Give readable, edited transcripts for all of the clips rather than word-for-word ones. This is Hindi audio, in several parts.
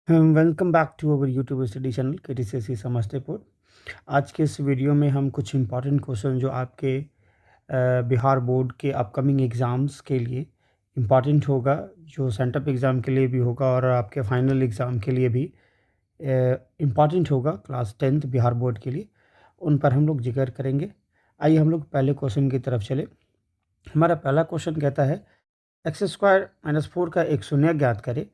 Welcome back to our YouTube study channel KTCSE Samastipur. आज के इस वीडियो में हम कुछ इम्पॉर्टेंट क्वेश्चन जो आपके बिहार बोर्ड के अपकमिंग एग्ज़ाम्स के लिए इम्पॉर्टेंट होगा, जो सेंटअप एग्ज़ाम के लिए भी होगा और आपके फाइनल एग्ज़ाम के लिए भी इम्पॉर्टेंट होगा क्लास 10th बिहार बोर्ड के लिए, उन पर हम लोग जिक्र करेंगे। आइए हम लोग पहले क्वेश्चन की तरफ चले। हमारा पहला क्वेश्चन कहता है x² - 4 का एक शून्य ज्ञात करें।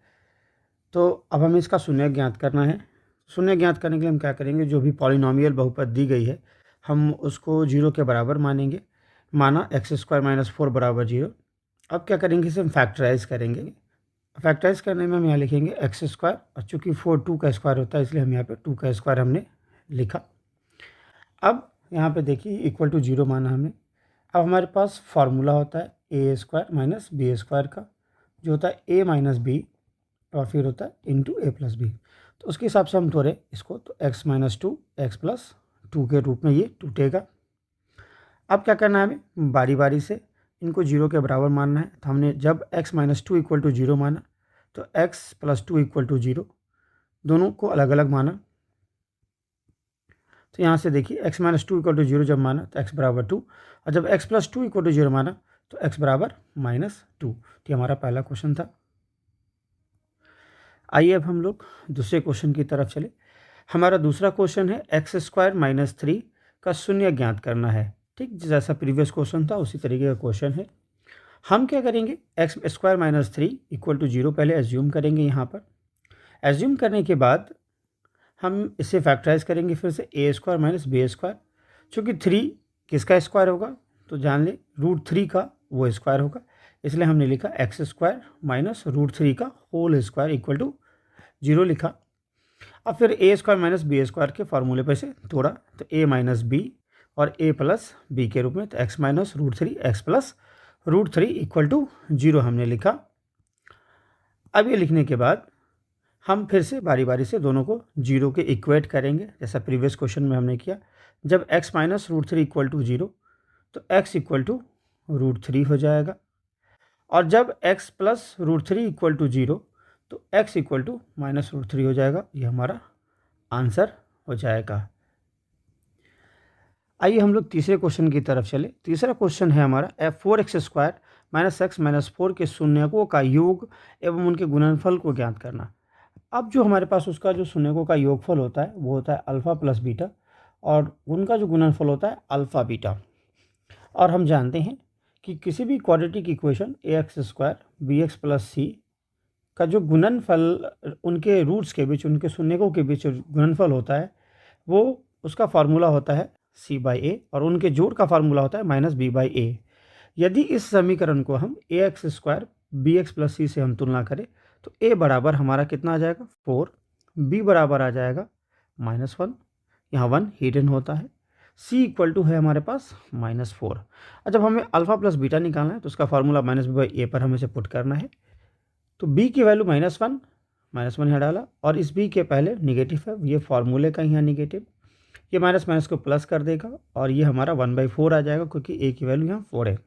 तो अब हमें इसका शून्य ज्ञात करना है। शून्य ज्ञात करने के लिए हम क्या करेंगे, जो भी पॉलिनोमियल बहुपद दी गई है हम उसको 0 के बराबर मानेंगे। माना x² - 4 बराबर 0। अब क्या करेंगे, इसे हम फैक्टराइज करेंगे। फैक्टराइज करने में हम यहाँ लिखेंगे x², और चूँकि 4 2 का स्क्वायर होता है इसलिए हम यहाँ पे 2 का स्क्वायर हमने लिखा। अब यहाँ पे देखिए इक्वल टू 0 माना हमने। अब हमारे पास फार्मूला होता है a² - b² का, जो होता है a - b और फिर होता है इंटू a + b। तो उसके हिसाब से हम तोड़े इसको, तो x - 2 x + 2 के रूप में ये टूटेगा। अब क्या करना है, हमें बारी बारी से इनको 0 के बराबर मानना है। तो हमने जब x - 2 = 0 माना, तो x + 2 = 0, दोनों को अलग अलग माना। तो यहाँ से देखिए x - 2 = 0 जब माना तो x = 2, और जब x + 2 = 0 माना तो x = -2। तो हमारा पहला क्वेश्चन था। आइए अब हम लोग दूसरे क्वेश्चन की तरफ चले। हमारा दूसरा क्वेश्चन है x² - 3 का शून्य ज्ञात करना है। ठीक जैसा प्रीवियस क्वेश्चन था उसी तरीके का क्वेश्चन है। हम क्या करेंगे, x² - 3 = 0 पहले एज्यूम करेंगे। यहाँ पर एज्यूम करने के बाद हम इसे फैक्टराइज करेंगे फिर से a² - b²। चूँकि 3 किसका स्क्वायर होगा तो जान ले √3 का वो स्क्वायर होगा, इसलिए हमने लिखा x² - √3 का होल स्क्वायर = 0 लिखा। अब फिर a² - b² के फार्मूले पर से तोड़ा, तो a - b और a + b के रूप में, तो x - √3 x + √3 = 0 हमने लिखा। अब ये लिखने के बाद हम फिर से बारी बारी से दोनों को 0 के इक्वेट करेंगे, जैसा प्रीवियस क्वेश्चन में हमने किया। जब x - √3 = 0 तो x = √3 हो जाएगा, और जब x + √3 = 0 तो x = -√3 हो जाएगा। ये हमारा आंसर हो जाएगा। आइए हम लोग तीसरे क्वेश्चन की तरफ चले। तीसरा क्वेश्चन है हमारा 4x² - x - 4 के शून्यकों का योग एवं उनके गुणनफल को ज्ञात करना। अब जो हमारे पास उसका जो शून्यकों का योगफल होता है वो होता है अल्फ़ा + बीटा, और उनका जो गुणनफल होता है अल्फ़ा बीटा। और हम जानते हैं कि किसी भी quadratic equation ax² bx + c का जो गुणनफल उनके रूट्स के बीच, उनके शून्यकों के बीच गुणनफल होता है, वो उसका फार्मूला होता है c/a, और उनके जोड़ का फार्मूला होता है -b/a। यदि इस समीकरण को हम ax² bx + c से हम तुलना करें तो a बराबर हमारा कितना आ जाएगा 4, b बराबर आ जाएगा -1, यहाँ 1 हिडन होता है, c = है हमारे पास -4। और जब हमें अल्फ़ा + बीटा निकालना है तो उसका फार्मूला -b/a पर हमें से पुट करना है। तो b की वैल्यू -1 यहाँ डाला, और इस b के पहले निगेटिव है, ये फार्मूले का यहाँ निगेटिव, ये माइनस माइनस को प्लस कर देगा और ये हमारा 1/4 आ जाएगा, क्योंकि a की वैल्यू यहाँ 4 है।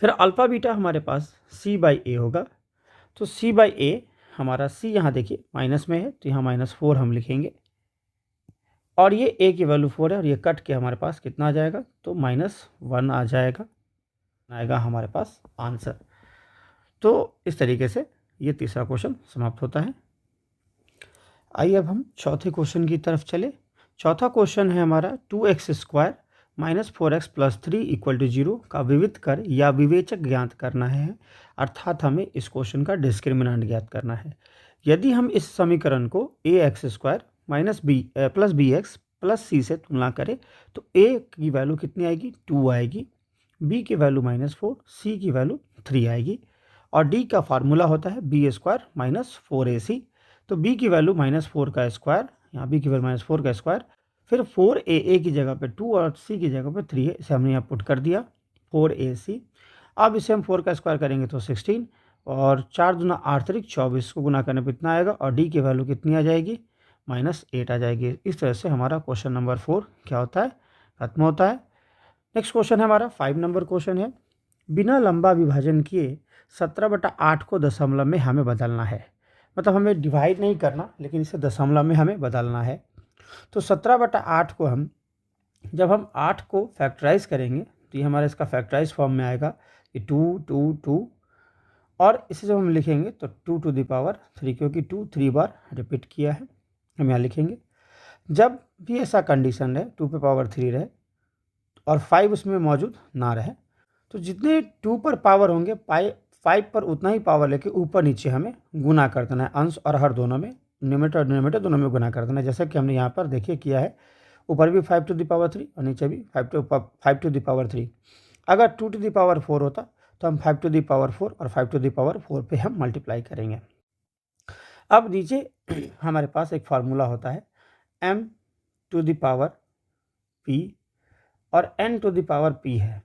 फिर अल्फ़ा बीटा हमारे पास c/a होगा। तो c/a हमारा c यहाँ देखिए माइनस में है तो यहाँ -4 हम लिखेंगे, और ये a की वैल्यू 4 है, और ये कट के हमारे पास कितना आ जाएगा, तो -1 आ जाएगा, आएगा हमारे पास आंसर। तो इस तरीके से ये तीसरा क्वेश्चन समाप्त होता है। आइए अब हम चौथे क्वेश्चन की तरफ चले। चौथा क्वेश्चन है हमारा 2x² - 4x + 3 = 0 का विविध कर या विवेचक ज्ञात करना है, अर्थात हमें इस क्वेश्चन का डिस्क्रिमिनेंट ज्ञात करना है। यदि हम इस समीकरण को ax² - b + bx + c से तुलना करें तो a की वैल्यू कितनी आएगी, 2 आएगी, b की वैल्यू -4, c की वैल्यू 3 आएगी, और d का फार्मूला होता है b² - 4ac। तो b की वैल्यू -4 का स्क्वायर, यहाँ b की वैल्यू -4 का स्क्वायर, फिर 4a की जगह पे 2 और c की जगह पे 3 है, इसे हमने यहाँ पुट कर दिया 4ac। अब इसे हम 4 का स्क्वायर करेंगे तो 16, और 4 दूना 8 × 24 को गुना करने पर इतना आएगा, और d की वैल्यू कितनी आ जाएगी, -8 आ जाएगी। इस तरह से हमारा क्वेश्चन नंबर 4 क्या होता है, खत्म होता है। नेक्स्ट क्वेश्चन है हमारा 5 नंबर क्वेश्चन है, बिना लंबा विभाजन किए 17/8 को दशमलव में हमें बदलना है। मतलब हमें डिवाइड नहीं करना, लेकिन इसे दशमलव में हमें बदलना है। तो 17/8 को जब हम 8 को फैक्टराइज करेंगे तो ये हमारा इसका फैक्टराइज फॉर्म में आएगा, ये 2 2 2, और इसे जब हम लिखेंगे तो 2 टू द पावर 3, क्योंकि 2 3 बार रिपीट किया है, हम यहाँ लिखेंगे। जब भी ऐसा कंडीशन रहे 2 पे पावर 3 रहे और 5 उसमें मौजूद ना रहे, तो जितने 2 पर पावर होंगे 5 पर उतना ही पावर लेके ऊपर नीचे हमें गुना कर देना है, अंश और हर दोनों में, न्यूमरेटर और डिनोमिनेटर दोनों में गुना कर देना है। जैसा कि हमने यहाँ पर देखिए किया है, ऊपर भी 5 टू द पावर 3 और नीचे भी 5 टू द पावर 3। अगर 2 टू द पावर 4 होता तो हम 5 टू द पावर 4 और 5 टू द पावर 4 पे हम मल्टीप्लाई करेंगे। अब नीचे हमारे पास एक फार्मूला होता है m to the power p और n to the power p है।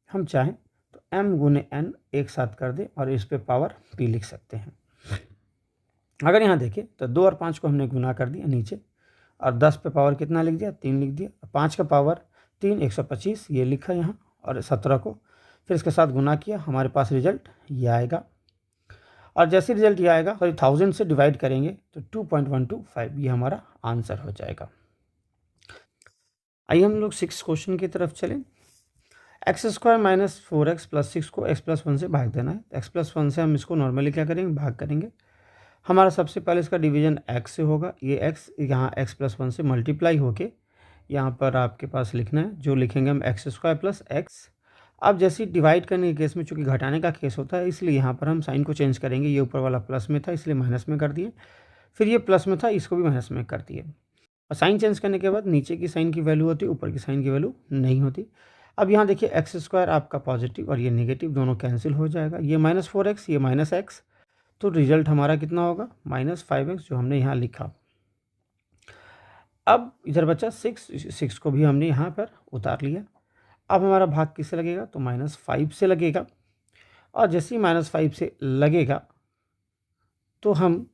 हम चाहें तो m गुने n एक साथ कर दें और इस पे पावर p लिख सकते हैं। अगर यहाँ देखें तो 2 और 5 को हमने गुना कर दिया नीचे, और 10 पे पावर कितना लिख दिया, 3 लिख दिया। 5 का पावर 3 125 ये लिखा यहाँ, और 17 को फिर इसके साथ गुना किया, हमारे पास रिजल्ट ये आएगा। और जैसे रिजल्ट ये आएगा, सॉरी 1000 से डिवाइड करेंगे तो 2.125 ये हमारा आंसर हो जाएगा। आइए हम लोग 6 क्वेश्चन की तरफ चलें। x² माइनस 4x प्लस 6 को x+1 से भाग देना है। x+1 से हम इसको नॉर्मली क्या करेंगे, भाग करेंगे। हमारा सबसे पहले इसका डिवीजन x से होगा, ये x यहाँ x+1 से मल्टीप्लाई होके यहाँ पर आपके पास लिखना है, जो लिखेंगे हम x² प्लस x। अब जैसे डिवाइड करने के केस में चूंकि घटाने का केस होता है, इसलिए यहाँ पर हम साइन को चेंज करेंगे। ये ऊपर वाला प्लस में था इसलिए माइनस में कर दिए, फिर ये प्लस में था इसको भी माइनस में कर दिए। और साइन चेंज करने के बाद नीचे की साइन की वैल्यू होती है, ऊपर की साइन की वैल्यू नहीं होती। अब यहाँ देखिए x² आपका पॉजिटिव और ये नेगेटिव दोनों कैंसिल हो जाएगा, ये -4x ये -x, तो रिजल्ट हमारा कितना होगा, -5x, जो हमने यहाँ लिखा। अब इधर बचा 6 को भी हमने यहाँ पर उतार लिया। अब हमारा भाग किससे लगेगा, तो -5 से लगेगा। और जैसे ही -5 से लगेगा तो हम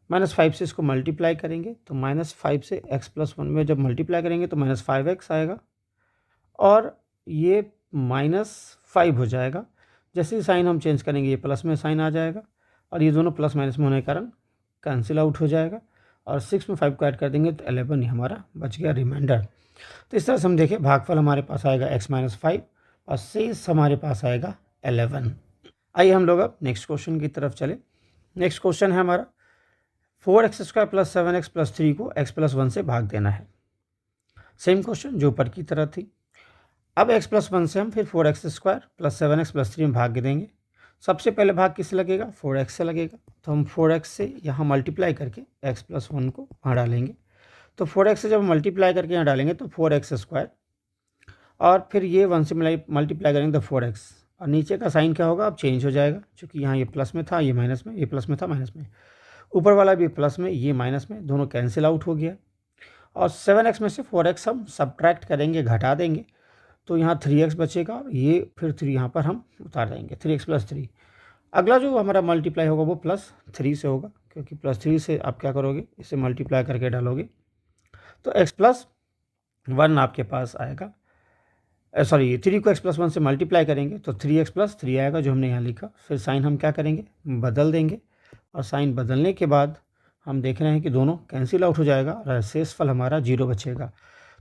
-5 से इसको मल्टीप्लाई करेंगे, तो -5 से x+1 में जब मल्टीप्लाई करेंगे तो -5x आएगा, और ये -5 हो जाएगा। जैसे ही साइन हम चेंज करेंगे ये प्लस में साइन आ जाएगा, और ये दोनों प्लस माइनस में होने के कारण कैंसिल आउट हो जाएगा, और 6 में 5 को ऐड कर देंगे तो 11 ही हमारा बच गया रिमाइंडर। तो इस तरह से हम देखें, भागफल हमारे पास आएगा x-5 और शेष हमारे पास आएगा 11। आइए हम लोग अब नेक्स्ट क्वेश्चन की तरफ चले। नेक्स्ट क्वेश्चन है हमारा 4x² प्लस 7x प्लस 3 को x+1 से भाग देना है। सेम क्वेश्चन जो ऊपर की तरह थी। अब x+1 से हम फिर 4x² प्लस 7x प्लस 3 में भाग देंगे। सबसे पहले भाग किससे लगेगा, 4x से लगेगा, तो हम 4x से यहाँ मल्टीप्लाई करके x+1 को वहाँ डालेंगे। तो 4x से जब मल्टीप्लाई करके यहाँ डालेंगे तो 4x², और फिर ये 1 से मल्टीप्लाई करेंगे तो 4x, और नीचे का साइन क्या होगा, अब चेंज हो जाएगा, क्योंकि यहाँ ये प्लस में था ये माइनस में, ये प्लस में था माइनस में, ऊपर वाला भी प्लस में ये माइनस में, दोनों कैंसिल आउट हो गया। और 7x में से 4x हम सब्ट्रैक्ट करेंगे, घटा देंगे, तो यहाँ 3x बचेगा, और ये फिर 3 यहाँ पर हम उतार देंगे, 3x प्लस 3। अगला जो हमारा मल्टीप्लाई होगा वो +3 से होगा, क्योंकि +3 से आप क्या करोगे, इसे मल्टीप्लाई करके डालोगे तो x+1 आपके पास आएगा। सॉरी 3 को x+1 से मल्टीप्लाई करेंगे तो 3x प्लस 3 आएगा, जो हमने यहाँ लिखा। फिर साइन हम क्या करेंगे, बदल देंगे, और साइन बदलने के बाद हम देख रहे हैं कि दोनों कैंसिल आउट हो जाएगा और शेष फल हमारा 0 बचेगा।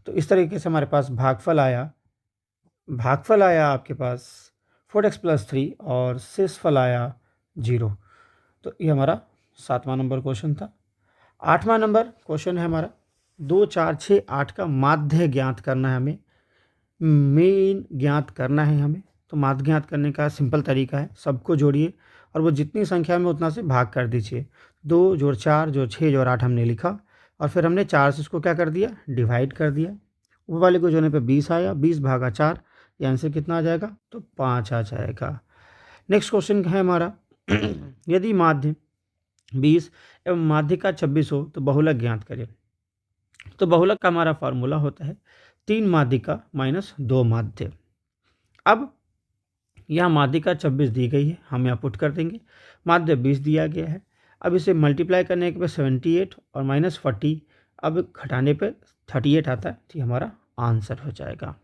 तो इस तरीके से हमारे पास भागफल आया आपके पास 4x प्लस 3 और शेष फल आया 0। तो ये हमारा 7वां नंबर क्वेश्चन था। 8वां नंबर क्वेश्चन है हमारा 2 4 6 8 का माध्य ज्ञात करना है हमें, मीन ज्ञात करना है हमें। तो माध्य ज्ञात करने का सिंपल तरीका है, सबको जोड़िए और वो जितनी संख्या में उतना से भाग कर दीजिए। 2 जोड़ 4 जोड़ 6 जोड़ 8 हमने लिखा, और फिर हमने 4 से इसको क्या कर दिया, डिवाइड कर दिया। ऊपर वाले को जोड़ने पे 20 आया, 20 भागा 4, ये आंसर कितना आ जाएगा, तो 5 आ जाएगा। नेक्स्ट क्वेश्चन है हमारा यदि माध्य 20 एवं माध्यिका 26 हो तो बहुलक ज्ञात करें। तो बहुलक का हमारा फार्मूला होता है 3 माध्यिका माइनस 2 माध्य। अब यहाँ माध्यिका 26 दी गई है, हम यहाँ पुट कर देंगे, माध्य 20 दिया गया है। अब इसे मल्टीप्लाई करने के बाद 78 और -40, अब घटाने पे 38 आता है, तो हमारा आंसर हो जाएगा।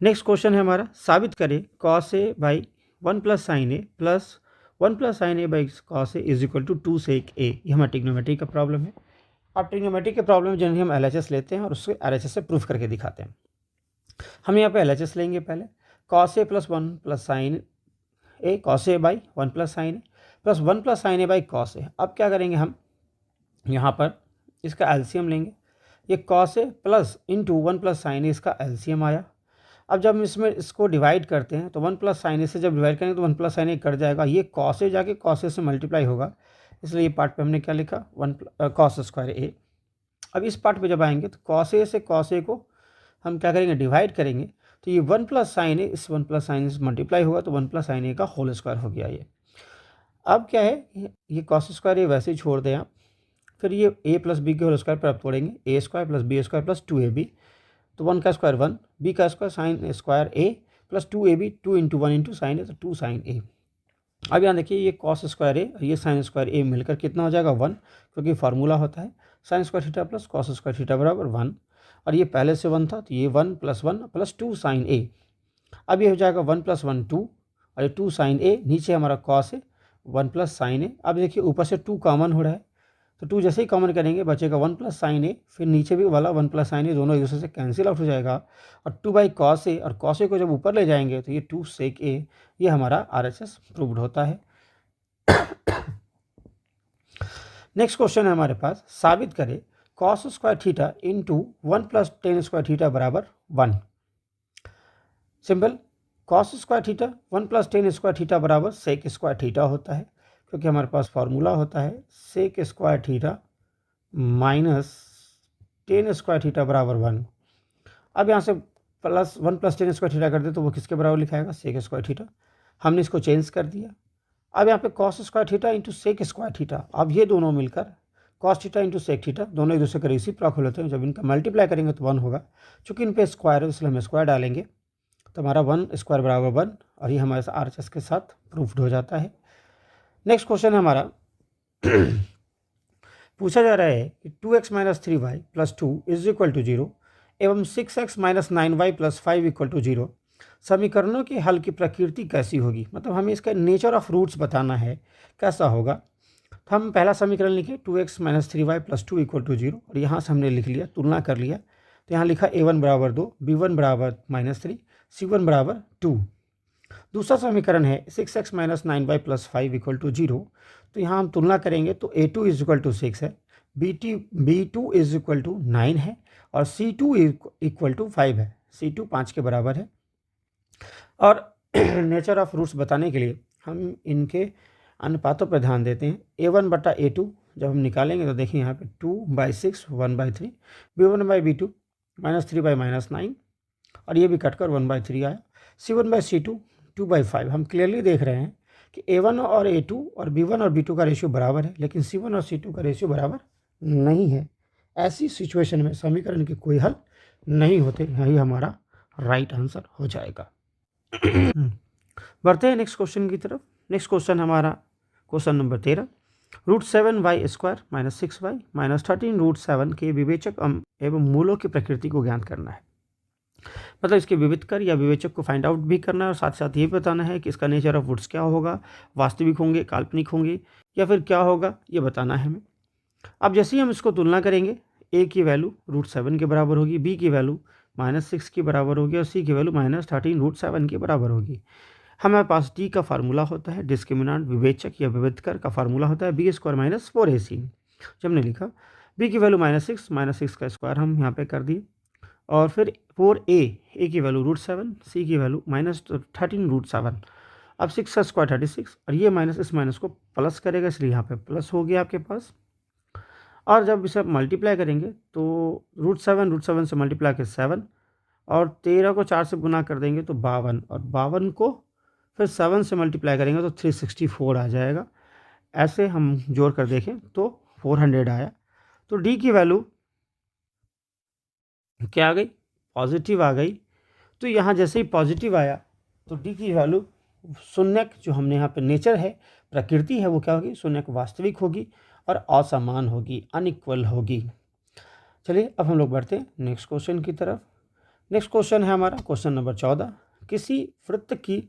नेक्स्ट क्वेश्चन है हमारा साबित करें cos a by 1 + sin a plus 1 plus sine A by cos A is equal to 2 sec A. ये हमारा ट्रिग्नोमेट्री का प्रॉब्लम है। अब ट्रिग्नोमेट्री के प्रॉब्लम जनरली हम LHS लेते हैं और उससे RHS से प्रूफ करके दिखाते हैं। हम यहाँ पे LHS लेंगे पहले। Cos A plus 1 plus sine A cos A by 1 plus sine A plus 1 plus sine A by cos A. अब क्या करेंगे हम यहाँ पर इसका एलसीएम लेंगे। ये cos A plus into 1 plus sine ए इसका एलसीएम आया। अब जब इसमें इसको डिवाइड करते हैं तो 1 प्लस साइन ए से जब डिवाइड करेंगे तो 1 प्लस साइन ए कट जाएगा। ये कॉस ए जाके कॉस ए से मल्टीप्लाई होगा, इसलिए ये पार्ट पे हमने क्या लिखा 1 कॉस स्क्वायर ए। अब इस पार्ट पे जब आएंगे तो कॉस ए से कॉस ए को हम क्या करेंगे डिवाइड करेंगे, तो ये 1 प्लस साइन ए इस 1 प्लस साइन ए से मल्टीप्लाई होगा तो 1 प्लस साइन ए का होल स्क्वायर हो गया ये। अब क्या है ये कॉस स्क्वायर ए वैसे ही छोड़ दें आप, फिर ये ए प्लस बी के होल स्क्वायर पर आप तोड़ेंगे, A square plus B square plus 2ab, तो 1 का स्क्वायर 1, बी का square sine square A plus 2ab, 2 into 1 into sine A तो 2 साइन ए। अब यहाँ देखिए ये कॉस स्क्वायर ए और ये साइन स्क्वायर ए मिलकर कितना हो जाएगा 1, क्योंकि फार्मूला होता है sine square theta plus cos square theta बराबर 1, और ये पहले से 1 था तो ये 1 प्लस 2 साइन ए। अब ये हो जाएगा 1 प्लस 1 2 और ये 2 साइन ए, नीचे हमारा कॉस है 1 प्लस साइन ए। अब देखिए ऊपर से 2 कॉमन हो रहा है तो 2 जैसे ही कॉमन करेंगे बचेगा 1 प्लस साइन ए, फिर नीचे भी वाला 1 प्लस साइन ए, दोनों एक दूसरे से कैंसिल आउट हो जाएगा और 2 बाई कॉस ए, और कॉस ए को जब ऊपर ले जाएंगे तो ये 2 सेक ए, ये हमारा RHS प्रूव्ड होता है। नेक्स्ट क्वेश्चन है हमारे पास, साबित करें cos square theta into 1 plus tan square theta बराबर 1। Simple, cos square theta 1 plus tan square theta बराबर सेक स्क्वायर थीटा होता है, क्योंकि हमारे पास फार्मूला होता है sec square theta minus tan square theta बराबर 1। अब यहाँ से plus 1 plus tan square theta कर दे तो वो किसके बराबर लिखाएगा सेक स्क्वायर थीटा। हमने इसको चेंज कर दिया। अब यहाँ पे cos square theta into sec square theta, अब ये दोनों मिलकर cos theta into sec theta दोनों एक दूसरे का रेसिप्रोकल होते हैं। जब इनका मल्टीप्लाई करेंगे तो 1 होगा, चूँकि इन पे स्क्वायर है इसलिए हम स्क्वायर डालेंगे तो हमारा 1 स्क्वायर बराबर 1, और ये हमारे RHS के साथ प्रूफ्ड हो जाता है। नेक्स्ट क्वेश्चन है हमारा, पूछा जा रहा है कि 2x minus 3y plus 2 is equal to 0 एवं 6x minus 9y plus 5 equal to 0 समीकरणों के हल की प्रकृति कैसी होगी। मतलब हमें इसका नेचर ऑफ रूट्स बताना है कैसा होगा। तो हम पहला समीकरण लिखे 2x minus 3y plus 2 equal to 0, और यहाँ से हमने लिख लिया तुलना कर लिया, तो यहाँ लिखा a1 बराबर 2, b1 बराबर -3, c1 बराबर 2। दूसरा समीकरण है 6x minus 9y plus 5 equal to 0, तो यहाँ हम तुलना करेंगे तो a2 इज इक्वल टू 6 है, b2 इज इक्वल टू 9 है, और c2 इक्वल टू 5 है, c2 5 के बराबर है। और नेचर ऑफ रूट्स बताने के लिए हम इनके अनुपातों पर ध्यान देते हैं। a1 बटा a2 जब हम निकालेंगे तो देखिए यहाँ पे 2/6 1/3, b1/b2 -3 बाई -9, और ये भी कटकर 1/3 आया, c1/c2 2/5। हम क्लियरली देख रहे हैं कि a1 और a2 और b1 और b2 का रेशियो बराबर है, लेकिन c1 और c2 का रेशियो बराबर नहीं है। ऐसी सिचुएशन में समीकरण के कोई हल नहीं होते, यही हमारा राइट आंसर हो जाएगा। बढ़ते हैं नेक्स्ट क्वेश्चन की तरफ। नेक्स्ट क्वेश्चन हमारा question number 13, √7y square minus 6y minus 13 √7 के विवेचक एवं मूलों की प्रकृति को ज्ञात करना है। मतलब इसके विविधकर या विवेचक को फाइंड आउट भी करना है, और साथ साथ ये बताना है कि इसका नेचर ऑफ रूट्स क्या होगा, वास्तविक होंगे, काल्पनिक होंगे, या फिर क्या होगा, ये बताना है हमें। अब जैसे ही हम इसको तुलना करेंगे, a की वैल्यू √7 के बराबर होगी, b की वैल्यू -6 के बराबर होगी, और c की वैल्यू -13 √7 के बराबर होगी। हमारे पास d का फार्मूला होता है डिस्क्रिमिनेंट, विवेचक या विविधकर का फार्मूला होता है b² - 4ac। जब हमने लिखा b की वैल्यू -6 का स्क्वायर हम यहाँ पे कर दिए, और फिर 4a की वैल्यू √7, c की वैल्यू -13 √7। अब 6 का स्क्वायर 36, और ये माइनस इस माइनस को प्लस करेगा, इसलिए यहाँ पे प्लस हो गया आपके पास। और जब इसे मल्टीप्लाई करेंगे तो √7 से मल्टीप्लाई के 7, और 13 को 4 से गुना कर देंगे तो 52, और 52 को फिर 7 से मल्टीप्लाई करेंगे तो 364 आ जाएगा। ऐसे हम जोड़ कर देखें तो 400 आया। तो d की वैल्यू क्या आ गई, पॉजिटिव आ गई। तो यहाँ जैसे ही पॉजिटिव आया तो d की वैल्यू शून्यक, जो हमने यहाँ पे नेचर है, प्रकृति है, वो क्या होगी, शून्यक वास्तविक होगी और असमान होगी, अनइक्वल होगी। चलिए अब हम लोग बढ़ते हैं नेक्स्ट क्वेश्चन की तरफ। नेक्स्ट क्वेश्चन है हमारा क्वेश्चन नंबर 14, किसी वृत्त की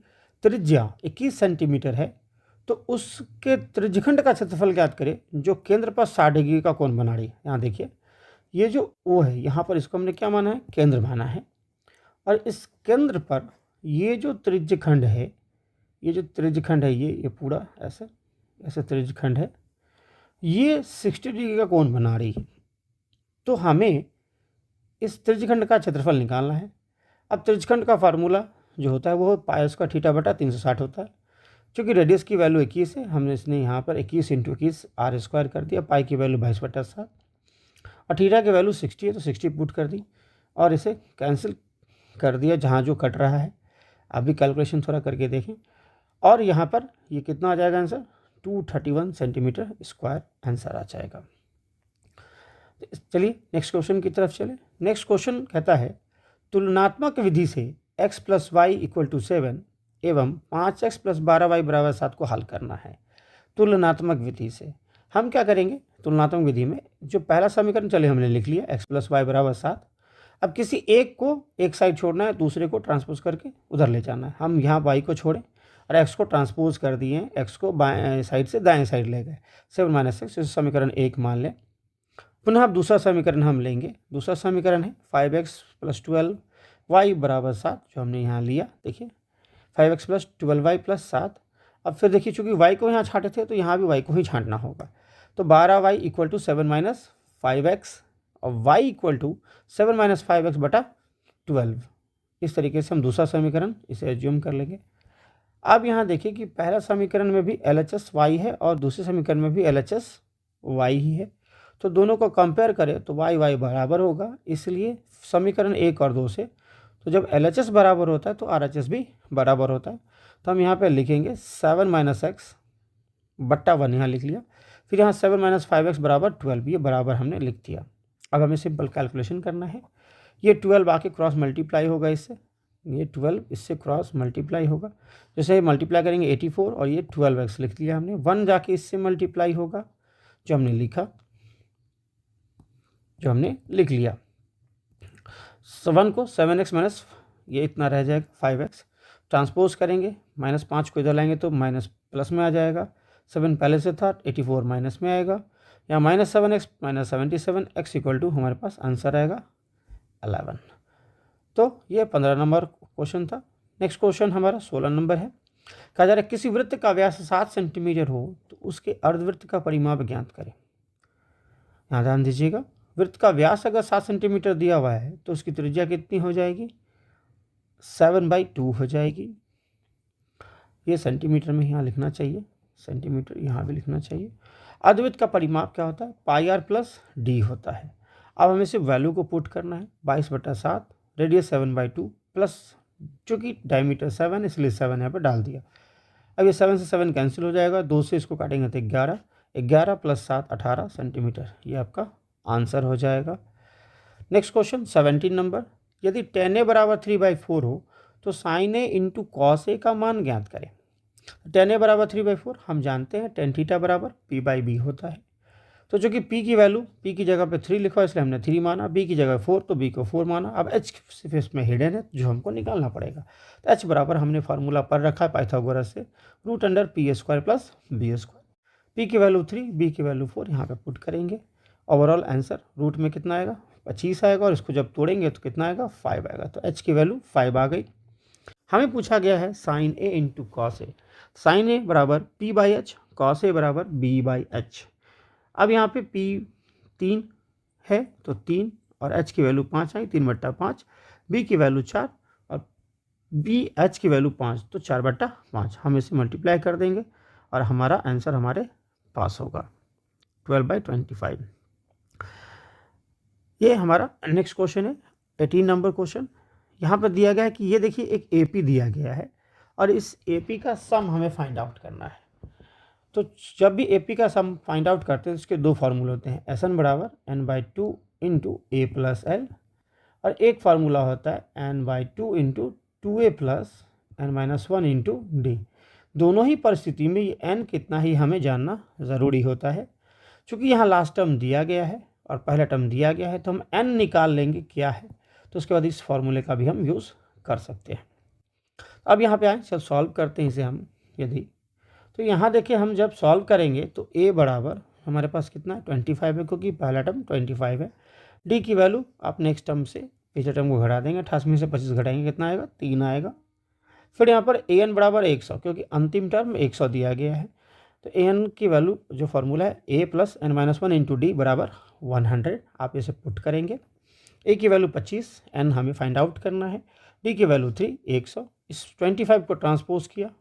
त्रिज्या 21 सेंटीमीटर है तो उसके त्रिज्यखंड का क्षेत्रफल ज्ञात करें जो केंद्र पर 60 डिग्री का कोण बना रही है। यहाँ देखिए ये जो O है यहाँ पर इसको हमने क्या माना है, केंद्र माना है, और इस केंद्र पर ये जो त्रिज्यखंड है, ये जो त्रिज्यखंड है ये पूरा ऐसे ऐसे त्रिज्यखंड है, ये 60 डिग्री का कोण बना रही है। तो हमें इस त्रिज्यखंड का क्षेत्रफल निकालना है। अब त्रिज्यखंड का फार्मूला जो होता है वो पाई स्क्वायर थीटा बटा 360 होता है। चूँकि रेडियस की वैल्यू 21 है, हमने इसने यहाँ पर 21 × 21 आर स्क्वायर कर दिया। पाई की वैल्यू 22/7 और थीटा की वैल्यू 60 है तो 60 पुट कर दी और इसे कैंसिल कर दिया जहाँ जो कट रहा है। अभी कैलकुलेशन थोड़ा करके देखें और यहाँ पर ये कितना आ जाएगा आंसर, 231 सेंटीमीटर स्क्वायर आंसर आ जाएगा। चलिए नेक्स्ट क्वेश्चन की तरफ चले। नेक्स्ट क्वेश्चन कहता है तुलनात्मक विधि से x + y = 7 एवं 5x + 12y = 7 को हल करना है। तुलनात्मक विधि से हम क्या करेंगे, तुलनात्मक विधि में जो पहला समीकरण चले हमने लिख लिया x + y = 7। अब किसी एक को एक साइड छोड़ना है, दूसरे को ट्रांसपोज करके उधर ले जाना है। हम यहाँ y को छोड़ें और x को ट्रांसपोज कर दिए हैं, x को बाएं साइड से दाएं साइड ले गए, 7 - 6 समीकरण 1 मान लें। पुनः अब दूसरा समीकरण हम लेंगे। दूसरा समीकरण है 5x + 12y = 7 जो हमने यहाँ लिया। देखिए 5x + 12y + 7। अब फिर देखिए चूँकि y को यहाँ छांटे थे तो यहाँ भी y को ही छांटना होगा। तो 12y = 7 - 5x और y = 7 - 5x बटा 12। इस तरीके से हम दूसरा समीकरण इसे एज्यूम कर लेंगे। अब यहाँ देखिए कि पहला समीकरण में भी LHS y है और दूसरे समीकरण में भी LHS y ही है, तो दोनों को कंपेयर करें तो y बराबर होगा। इसलिए समीकरण 1 और 2 से तो जब LHS बराबर होता है तो RHS भी बराबर होता है। तो हम यहाँ पे लिखेंगे 7 - x बट्टा 1 यहाँ लिख लिया, फिर यहाँ 7 - 5x = 12, ये बराबर हमने लिख दिया। अब हमें सिंपल कैलकुलेशन करना है। ये 12 आके क्रॉस मल्टीप्लाई होगा इससे, ये 12 इससे क्रॉस मल्टीप्लाई होगा। जैसे मल्टीप्लाई करेंगे 84 और ये 12x लिख दिया हमने। 1 जाके इससे मल्टीप्लाई होगा जो हमने लिखा, जो हमने लिख लिया। 1 को 7x माइनस ये इतना रह जाएगा 5x, ट्रांसपोज करेंगे -5 को इधर लाएंगे तो माइनस प्लस में आ जाएगा। 7 पहले से था, 84 माइनस में आएगा। यहाँ -7x - 77 x = हमारे पास आंसर आएगा 11। तो ये 15 नंबर क्वेश्चन था। नेक्स्ट क्वेश्चन हमारा 16 नंबर है। कहा जा रहा है किसी वृत्त का व्यास 7 सेंटीमीटर हो तो उसके अर्धवृत्त का परिमाप ज्ञात करें। यहाँ ध्यान दीजिएगा, वृत्त का व्यास अगर 7 सेंटीमीटर दिया हुआ है तो उसकी त्रिज्या कितनी हो जाएगी, 7/2 हो जाएगी। ये सेंटीमीटर में यहाँ लिखना चाहिए, सेंटीमीटर यहाँ भी लिखना चाहिए। अर्धवृत्त का परिमाप क्या होता है, πr + d होता है। अब हमें सिर्फ वैल्यू को पुट करना है, 22/7, रेडियस 7/2 प्लस चूँकि डायमीटर 7 है इसलिए 7 यहाँ पर डाल दिया। अब ये 7 से 7 कैंसिल हो जाएगा, 2 से इसको काटेंगे तो 11, 11 + 7 18 सेंटीमीटर, ये आपका आंसर हो जाएगा। Next question 17 number. यदि tan a = 3/4 हो तो sin a × cos a का मान ज्ञात करें। tan a = 3/4 हम जानते हैं tan थीटा = p/b होता है। तो चूँकि p की वैल्यू p की जगह पे 3 लिखा है इसलिए हमने 3 माना, b की जगह 4 तो b को 4 माना। अब h सिर्फ इसमें हिडन है जो हमको निकालना पड़ेगा। तो h बराबर हमने फार्मूला पढ़ रखा है पाइथागोरस से, √p² + b²। p की वैल्यू 3, b की वैल्यू 4 यहाँ पे पुट करेंगे। ओवरऑल आंसर रूट में कितना आएगा, 25 आएगा और इसको जब तोड़ेंगे तो कितना आएगा, 5 आएगा। तो h की वैल्यू 5 आ गई। हमें पूछा गया है sin a × cos a। sin a = p/h, cos a = b/h। अब यहाँ पे p 3 है तो 3 और h की वैल्यू 5 आई, 3/5, b की वैल्यू 4 और h की वैल्यू 5 तो 4/5। हम इसे मल्टीप्लाई कर देंगे और हमारा आंसर हमारे पास होगा 12/25। ये हमारा नेक्स्ट क्वेश्चन है 18 नंबर क्वेश्चन। यहाँ पर दिया गया है कि ये देखिए एक AP दिया गया है और इस AP का सम हमें फाइंड आउट करना है। तो जब भी AP का सम फाइंड आउट करते हैं उसके 2 फार्मूले होते हैं, SN = n/2 × a + l और एक फार्मूला होता है n/2 × 2a + n-1 × d। दोनों ही परिस्थिति में ये n कितना ही हमें जानना ज़रूरी होता है। चूँकि यहाँ लास्ट टर्म दिया गया है और पहला टर्म दिया गया है तो हम n निकाल लेंगे क्या है, तो उसके बाद इस फार्मूले का भी हम यूज़ कर सकते हैं। अब यहाँ पे आए, सब सॉल्व करते हैं इसे हम। यदि तो यहाँ देखिए हम जब सॉल्व करेंगे तो a बराबर हमारे पास कितना है 25 है, क्योंकि पहला टर्म 25 है। d की वैल्यू आप नेक्स्ट टर्म से पिछले टर्म को घटा देंगे, 88 में से 25 घटाएंगे कितना आएगा 3 आएगा। फिर यहाँ पर an बराबर 100, क्योंकि अंतिम टर्म 100 दिया गया है। तो an की वैल्यू जो फॉर्मूला है a plus n minus 1 into D बराबर 100, आप इसे पुट करेंगे। a की वैल्यू 25, n हमें फाइंड आउट करना है, d की वैल्यू 3 100, इस 25 को ट्रांसपोज किया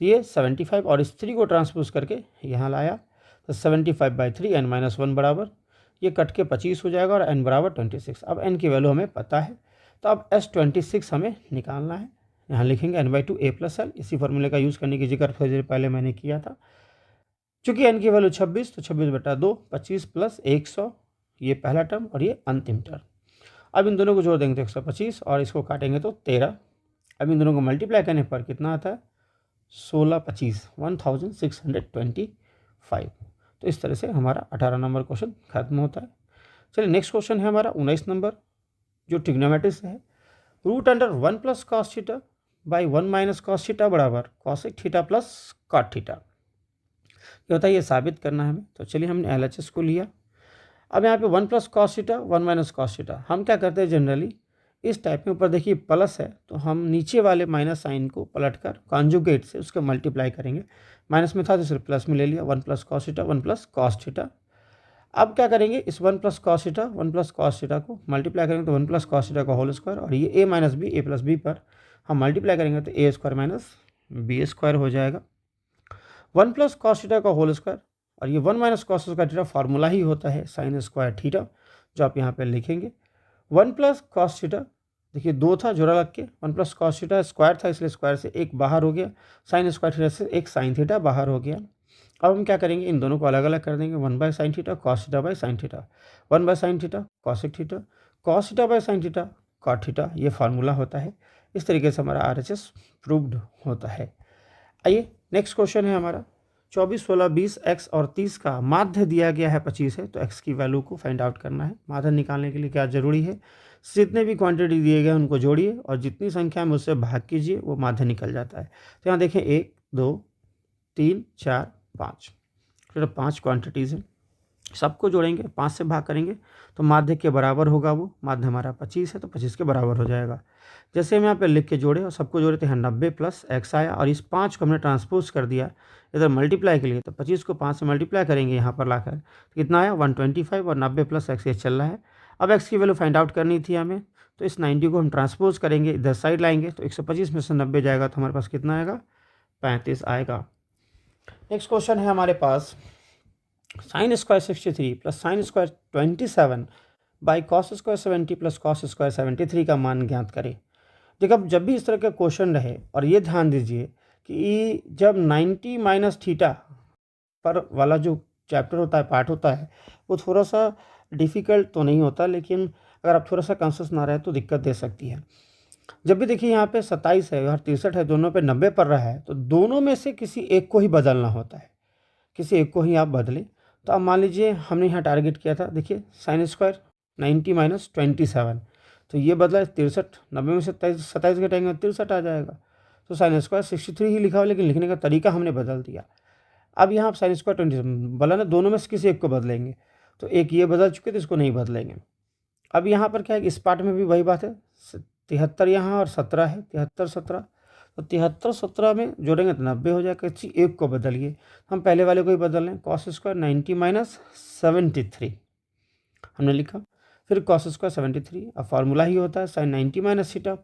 तो ये 75 और इस 3 को ट्रांसपोज करके यहाँ लाया तो 75/3 n माइनस 1 बराबर ये कट के 25 हो जाएगा और n बराबर 26। अब n की वैल्यू हमें पता है, तो अब S26 हमें निकालना है। यहाँ लिखेंगे n/2 a प्लस एल, इसी फॉर्मूले का यूज़ करने की जिक्र थोड़ी देर पहले मैंने किया था। चूँकि n की वैल्यू 26 तो 26/2 25 प्लस 100, ये पहला टर्म और ये अंतिम टर्म। अब इन दोनों को जोड़ देंगे तो 125 और इसको काटेंगे तो 13। अब इन दोनों को मल्टीप्लाई करने पर कितना आता है 1625 1625। तो इस तरह से हमारा 18 नंबर क्वेश्चन खत्म होता है। चलिए नेक्स्ट क्वेश्चन है हमारा 19 नंबर, जो ट्रिग्नोमेट्री से है। Root under 1 plus cos theta by 1 minus cos theta बराबर cosec theta plus cot theta, ये होता है, ये साबित करना है हमें। तो चलिए हमने LHS को लिया। अब यहाँ पे 1 plus cos theta 1 minus cos theta, हम क्या करते हैं जनरली इस टाइप में, ऊपर देखिए प्लस है तो हम नीचे वाले माइनस साइन को पलटकर कॉन्जुगेट से उसके मल्टीप्लाई करेंगे। माइनस में था तो सिर्फ प्लस में ले लिया, 1 plus cos theta 1 plus cos theta. अब क्या करेंगे इस 1 plus cos theta 1 plus cos theta को मल्टीप्लाई करेंगे तो 1 प्लस कॉस थीटा का होल स्क्वायर, और ये a minus b a plus b पर हम मल्टीप्लाई करेंगे तो a square minus b square हो जाएगा। 1 प्लस कॉस थीटा का होल स्क्वायर, और ये 1 minus cos square theta formula ही होता है साइन स्क्वायर थीटा, जो आप यहाँ पे लिखेंगे। 1 प्लस कॉस थीटा देखिए 2 था जोड़ा लग के, 1 प्लस कॉस थीटा स्क्वायर था इसलिए स्क्वायर से एक बाहर हो गया, साइन स्क्वायर थीटा से एक साइन थीटा बाहर हो गया। अब हम क्या करेंगे इन दोनों को अलग अलग कर देंगे, 1 by sine theta cos theta by sine theta, 1 by sine theta cosec theta cos theta by sine theta cot theta, ये फार्मूला होता है। इस तरीके से हमारा RHS प्रूव्ड होता है। आइए नेक्स्ट क्वेश्चन है हमारा 24, 16, 20, x और 30 का माध्य दिया गया है 25 है, तो x की वैल्यू को फाइंड आउट करना है। माध्य निकालने के लिए क्या जरूरी है, जितने भी क्वांटिटी दिए गए उनको जोड़िए और जितनी संख्या में उससे भाग कीजिए वो माध्य निकल जाता है। तो यहाँ देखें 1 2 3 4 5, सिर्फ 5 क्वांटिटीज़ हैं, सबको जोड़ेंगे 5 से भाग करेंगे तो माध्य के बराबर होगा, वो माध्य हमारा 25 है तो 25 के बराबर हो जाएगा। जैसे हम यहाँ पे लिख के जोड़े और सबको जोड़े तो यहाँ 90 प्लस x आया, और इस 5 को हमने ट्रांसपोज कर दिया इधर मल्टीप्लाई के लिए, तो 25 को 5 से मल्टीप्लाई करेंगे यहाँ पर लाकर तो कितना आया 125, और 90 प्लस x ये चल रहा है। अब x की वैल्यू फाइंड आउट करनी थी हमें, तो इस 90 को हम ट्रांसपोज करेंगे इधर साइड लाएंगे तो 125 में से 90 जाएगा तो हमारे पास कितना आएगा 35 आएगा। नेक्स्ट क्वेश्चन है हमारे पास sine square 63 plus sine square 27 by cos square 70 plus cos square 73 का मान ज्ञात करें। देखो अब जब भी इस तरह का क्वेश्चन रहे, और ये ध्यान दीजिए कि जब 90 माइनस थीटा पर वाला जो चैप्टर होता है पार्ट होता है वो थोड़ा सा डिफ़िकल्ट तो नहीं होता, लेकिन अगर आप थोड़ा सा कॉन्शियस ना रहे तो दिक्कत दे सकती है। जब भी देखिए यहाँ पे 27 है और 63 है, दोनों पे 90 पड़ रहा है, तो दोनों में से किसी एक को ही बदलना होता है, किसी एक को ही आप बदलें। तो अब मान लीजिए हमने यहाँ टारगेट किया था, देखिए साइन स्क्वायर 90 माइनस 27, तो ये बदला 63, 90 में से 27 घटाएंगे 63 आ जाएगा। तो साइन स्क्वायर 63 ही लिखा हुआ, लेकिन लिखने का तरीका हमने बदल दिया। अब यहाँ साइन स्क्वायर 27 बोला ना, दोनों में से किसी एक को बदलेंगे, तो एक ये बदल चुके तो इसको नहीं बदलेंगे। अब यहाँ पर क्या है, इस पार्ट में भी वही बात है, 73 यहाँ और 17 है, 73 17, तो 73 17 में जोड़ेंगे तो 90 हो जाएगा, किसी एक को बदलिए। हम पहले वाले को ही बदल लें, कॉस स्क्वायर 90 माइनस 73 हमने लिखा, फिर कॉस स्क्वायर 73, अब फार्मूला ही होता है sine 90 minus theta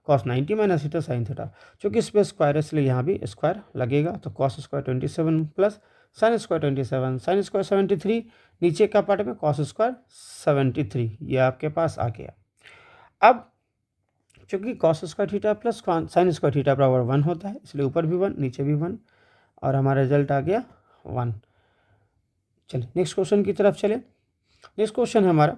cos 90 minus theta sine theta, चूँकि इस पर स्क्वायर है इसलिए यहाँ भी स्क्वायर लगेगा। तो cos square 27 plus sine square 27, sine square 73, नीचे का पार्ट में कॉस स्क्वायर 73, ये आपके पास आ गया। अब चूँकि cos square theta plus sine square theta बराबर 1 होता है, इसलिए ऊपर भी 1 नीचे भी 1, और हमारा रिजल्ट आ गया 1। चलिए नेक्स्ट क्वेश्चन की तरफ चले। नेक्स्ट क्वेश्चन है हमारा,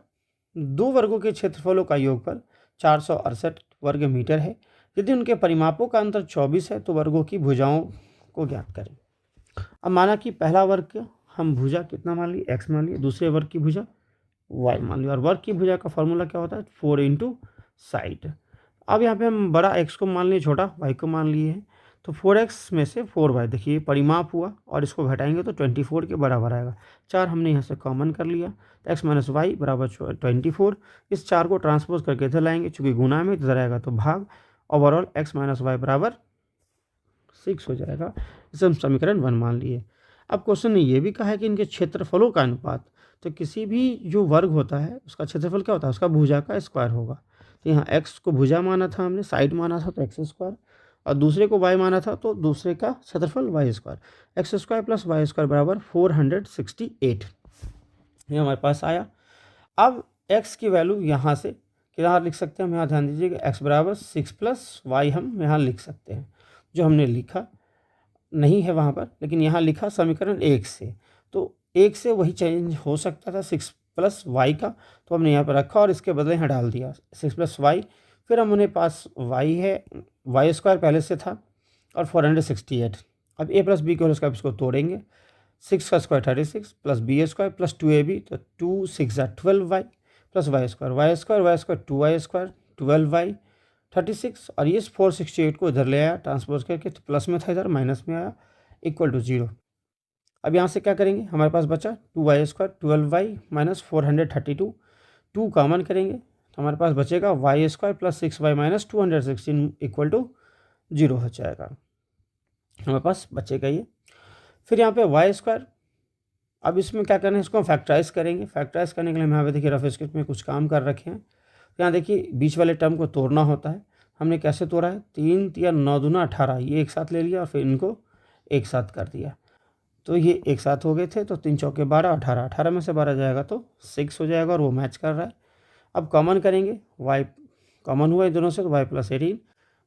2 वर्गों के क्षेत्रफलों का योगफल 468 वर्ग मीटर है, यदि उनके परिमापों का अंतर 24 है तो वर्गों की भुजाओं को ज्ञात करें। अब माना कि पहला वर्ग हम भुजा कितना मान लिए x मान लिए, दूसरे वर्ग की भुजा y मान लिया, और वर्ग की भुजा का फॉर्मूला क्या होता है 4 इंटू साइड। अब यहाँ पे हम बड़ा x को मान लिए छोटा y को मान लिए हैं, तो 4x में से 4y, देखिए परिमाप हुआ और इसको घटाएंगे तो 24 के बराबर आएगा। 4 हमने यहाँ से कॉमन कर लिया, तो x माइनस वाई बराबर 24। इस 4 को ट्रांसपोज करके इधर लाएंगे, चूँकि गुना में इधर आएगा तो भाग, ओवरऑल x माइनस वाई बराबर 6 हो जाएगा। इसे हम समीकरण 1 मान लिए। अब क्वेश्चन ने ये भी कहा है कि इनके क्षेत्रफलों का अनुपात, तो किसी भी जो वर्ग होता है उसका क्षेत्रफल क्या होता है, उसका भुजा का स्क्वायर होगा। तो यहाँ x को भुजा माना था हमने, साइड माना था तो एक्स स्क्वायर, और दूसरे को y माना था तो दूसरे का क्षेत्रफल y square. X square plus y square बराबर 468, ये हमारे पास आया। अब x की वैल्यू यहाँ से क्या लिख सकते हैं हम, यहाँ ध्यान दीजिएगा, x बराबर 6 प्लस वाई हम यहाँ लिख सकते हैं, जो हमने लिखा नहीं है वहाँ पर, लेकिन यहाँ लिखा समीकरण 1 से, तो 1 से वही चेंज हो सकता था 6 प्लस वाई का, तो हमने यहाँ पर रखा और इसके बदले यहाँ डाल दिया 6 प्लस वाई। फिर हमारे पास y है, वाई स्क्वायर पहले से था और 468। अब a प्लस बी के होल स्क्वायर इसको तोड़ेंगे, 6 का square 36 plus B square plus 2ab, तो 2 6 12y plus y square 2y square 12y 36, और ये 468 को इधर ले आया ट्रांसपोज करके, तो प्लस में था इधर माइनस में आया, इक्वल टू 0। अब यहाँ से क्या करेंगे, हमारे पास बचा 2y square 12y minus 432, 2 common करेंगे तो हमारे पास बचेगा y square plus 6y minus 216 equal to 0 हो जाएगा, हमारे पास बचेगा ये। फिर यहाँ पे वाई स्क्वायर, अब इसमें क्या करना है, इसको हम फैक्टराइज करेंगे। फैक्टराइज करने के लिए हम यहाँ पे देखिए रफ स्केच में कुछ काम कर रखे हैं। यहाँ देखिए बीच वाले टर्म को तोड़ना होता है, हमने कैसे तोड़ा है, 3 या 9 दूना 18, ये एक साथ ले लिया और फिर इनको एक साथ कर दिया, तो ये एक साथ हो गए थे, तो 3 चौके 12, 18, 18 में से 12 जाएगा तो 6 हो जाएगा और वो मैच कर रहा है। अब कॉमन करेंगे, y कॉमन हुआ इन दोनों से तो y प्लस 18,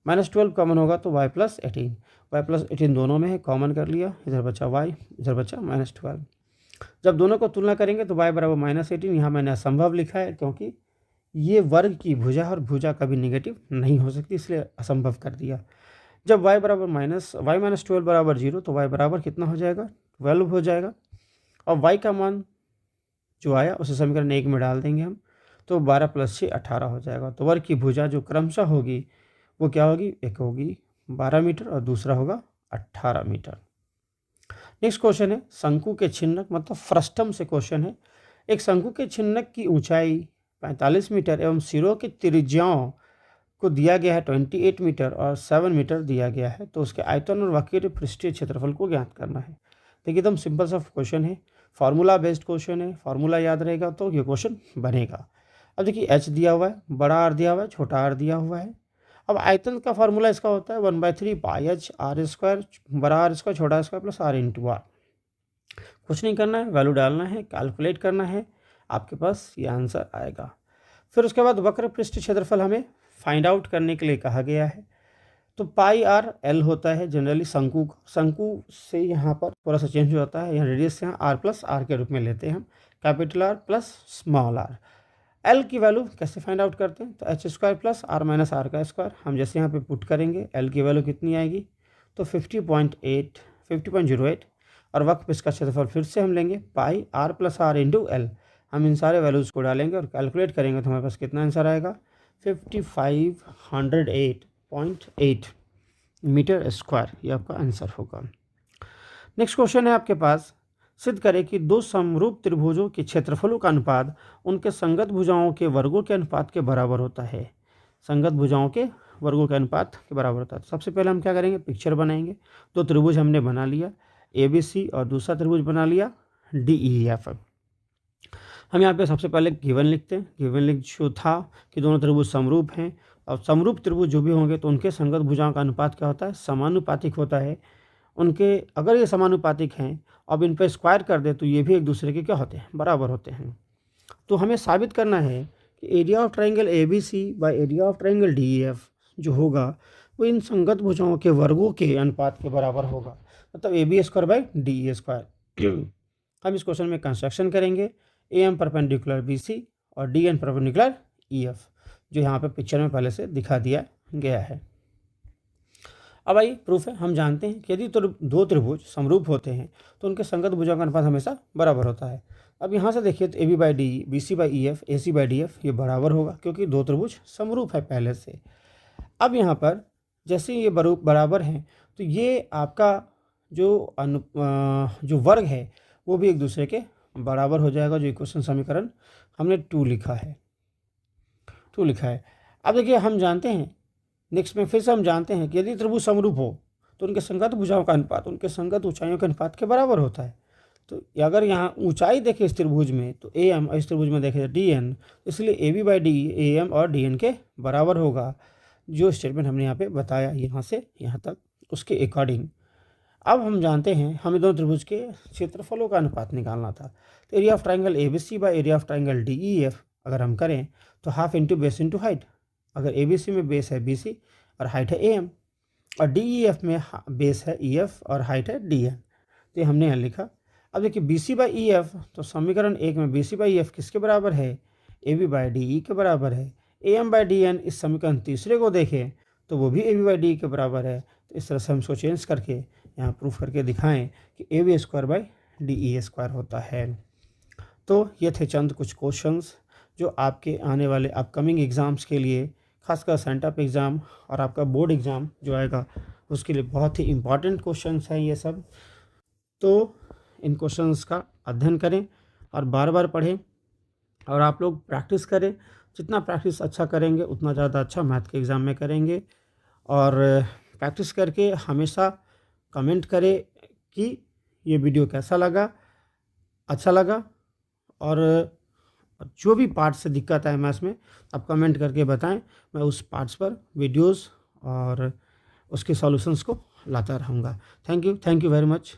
माइनस 12 कॉमन होगा तो y प्लस 18, y प्लस 18 दोनों में है, कॉमन कर लिया, इधर बचा y, इधर बचा माइनस 12। जब दोनों को तुलना करेंगे तो y बराबर माइनस 18, यहाँ मैंने असंभव लिखा है क्योंकि ये वर्ग की भुजा और भुजा कभी नेगेटिव नहीं हो सकती, इसलिए असंभव कर दिया। जब y बराबर वाई माइनस 12 बराबर 0, तो y बराबर कितना हो जाएगा, 12 हो जाएगा। और y का मान जो आया उसे समीकरण 1 में डाल देंगे हम, तो 12 प्लस 6 18 हो जाएगा। तो वर्ग की भुजा जो क्रमशः होगी वो क्या होगी, एक होगी 12 मीटर और दूसरा होगा 18 मीटर। नेक्स्ट क्वेश्चन है शंकु के छिन्नक, मतलब फ्रस्टम से क्वेश्चन है। एक शंकु के छिन्नक की ऊंचाई 45 मीटर एवं सिरों की त्रिज्याओं को दिया गया है 28 मीटर और 7 मीटर दिया गया है, तो उसके आयतन और वक्र पृष्ठीय क्षेत्रफल को ज्ञात करना है। देखिए एकदम सिंपल सा क्वेश्चन है, फार्मूला बेस्ड क्वेश्चन है, फार्मूला याद रहेगा तो ये क्वेश्चन बनेगा। अब देखिए h दिया हुआ है, बड़ा r दिया हुआ है, छोटा r दिया हुआ है। अब आयतन का फार्मूला इसका होता है 1/3 पाई h r स्क्वायर, बड़ा r स्क्वायर छोटा square plus r into r. कुछ नहीं करना है, वैल्यू डालना है, कैलकुलेट करना है, आपके पास ये आंसर आएगा। फिर उसके बाद वक्र पृष्ठ क्षेत्रफल हमें फाइंड आउट करने के लिए कहा गया है, तो पाई आर एल होता है जनरली शंकु से यहाँ पर थोड़ा सा चेंज हो जाता है, यहाँ रेडियस से यहाँ आर प्लस आर के रूप में लेते हैं हम, capital r plus small r. L की वैल्यू कैसे फाइंड आउट करते हैं, तो h square plus r minus r का स्क्वायर, हम जैसे यहाँ पे पुट करेंगे एल की वैल्यू कितनी आएगी, तो 50.08 और वक्र पृष्ठ का क्षेत्रफल फिर से हम लेंगे pi R plus R into L. हम इन सारे वैल्यूज़ को डालेंगे और कैलकुलेट करेंगे तो हमारे पास कितना आंसर आएगा, 5508.8 मीटर स्क्वायर, ये आपका आंसर होगा। नेक्स्ट क्वेश्चन है आपके पास, सिद्ध करें कि दो समरूप त्रिभुजों के क्षेत्रफलों का अनुपात उनके संगत भुजाओं के वर्गों के अनुपात के बराबर होता है। संगत भुजाओं के वर्गों के अनुपात के बराबर होता है। तो सबसे पहले हम क्या करेंगे, पिक्चर बनाएंगे। दो त्रिभुज हमने बना लिया ABC और दूसरा त्रिभुज बना लिया DEF। हम यहाँ पे सबसे पहले गिवन लिखते हैं। गिवन लिख जो था कि दोनों त्रिभुज समरूप हैं, और समरूप त्रिभुज जो भी होंगे तो उनके संगत भुजाओं का अनुपात क्या होता है, समानुपातिक होता है उनके। अगर ये समानुपातिक हैं, अब इन पर स्क्वायर कर दे तो ये भी एक दूसरे के क्या होते हैं, बराबर होते हैं। तो हमें साबित करना है कि area of triangle ABC by area of triangle DEF जो होगा वो इन संगत भुजाओं के वर्गों के अनुपात के बराबर होगा, मतलब AB square by DE square. हम इस क्वेश्चन में कंस्ट्रक्शन करेंगे, AM परपेंडिकुलर BC और DN परपेंडिकुलर EF, जो यहाँ पे पिक्चर में पहले से दिखा दिया गया है। अब आइए प्रूफ है। हम जानते हैं कि यदि तो दो त्रिभुज समरूप होते हैं तो उनके संगत भुजाओं का अनुपात हमेशा बराबर होता है। अब यहाँ से देखिए तो AB by DE, BC by EF, AC by DF ये बराबर होगा क्योंकि दो त्रिभुज समरूप है पहले से। अब यहाँ पर जैसे ये बराबर हैं तो ये आपका जो वर्ग है वो भी एक दूसरे के बराबर हो जाएगा। जो इक्वेशन समीकरण हमने 2 लिखा है। अब देखिए हम जानते हैं, नेक्स्ट में फिर से हम जानते हैं कि यदि त्रिभुज समरूप हो तो उनके संगत भुजाओं का अनुपात उनके संगत ऊंचाइयों के अनुपात के बराबर होता है। तो अगर यहाँ ऊंचाई देखें इस त्रिभुज में तो AM, और इस त्रिभुज में देखें DN, इसलिए AB बाई डी AM और DN के बराबर होगा। जो स्टेटमेंट हमने यहाँ पे बताया यहाँ से यहाँ तक, उसके अकॉर्डिंग अब हम जानते हैं हमें दोनों त्रिभुज के क्षेत्रफलों का अनुपात निकालना था। तो area of triangle ABC by area of triangle DEF अगर हम करें तो half into base into height. अगर ABC में बेस है BC और हाइट है AM, और DEF में बेस है EF और हाइट है DN। तो ये हमने यहाँ लिखा। अब देखिए BC बाई EF, तो समीकरण 1 में BC बाई EF किसके बराबर है? AB बाई DE के बराबर है। AM बाई DN इस समीकरण तीसरे को देखें तो वो भी AB बाई DE के बराबर है। तो इस तरह से हम इसको चेंज करके यहाँ प्रूफ करके दिखाएं कि AB square by DE square होता है। तो ये थे चंद कुछ क्वेश्चंस जो आपके आने वाले अपकमिंग एग्ज़ाम्स के लिए, खासकर सेंटअप एग्ज़ाम और आपका बोर्ड एग्ज़ाम जो आएगा उसके लिए बहुत ही इम्पॉर्टेंट क्वेश्चंस हैं ये सब। तो इन क्वेश्चंस का अध्ययन करें और बार बार पढ़ें, और आप लोग प्रैक्टिस करें। जितना प्रैक्टिस अच्छा करेंगे उतना ज़्यादा अच्छा मैथ के एग्ज़ाम में करेंगे। और प्रैक्टिस करके हमेशा कमेंट करें कि ये वीडियो कैसा लगा, अच्छा लगा, और जो भी पार्ट से दिक्कत है मैथ्स में आप कमेंट करके बताएं। मैं उस पार्ट्स पर वीडियोस और उसके सॉल्यूशंस को लाता रहूँगा। Thank you very much.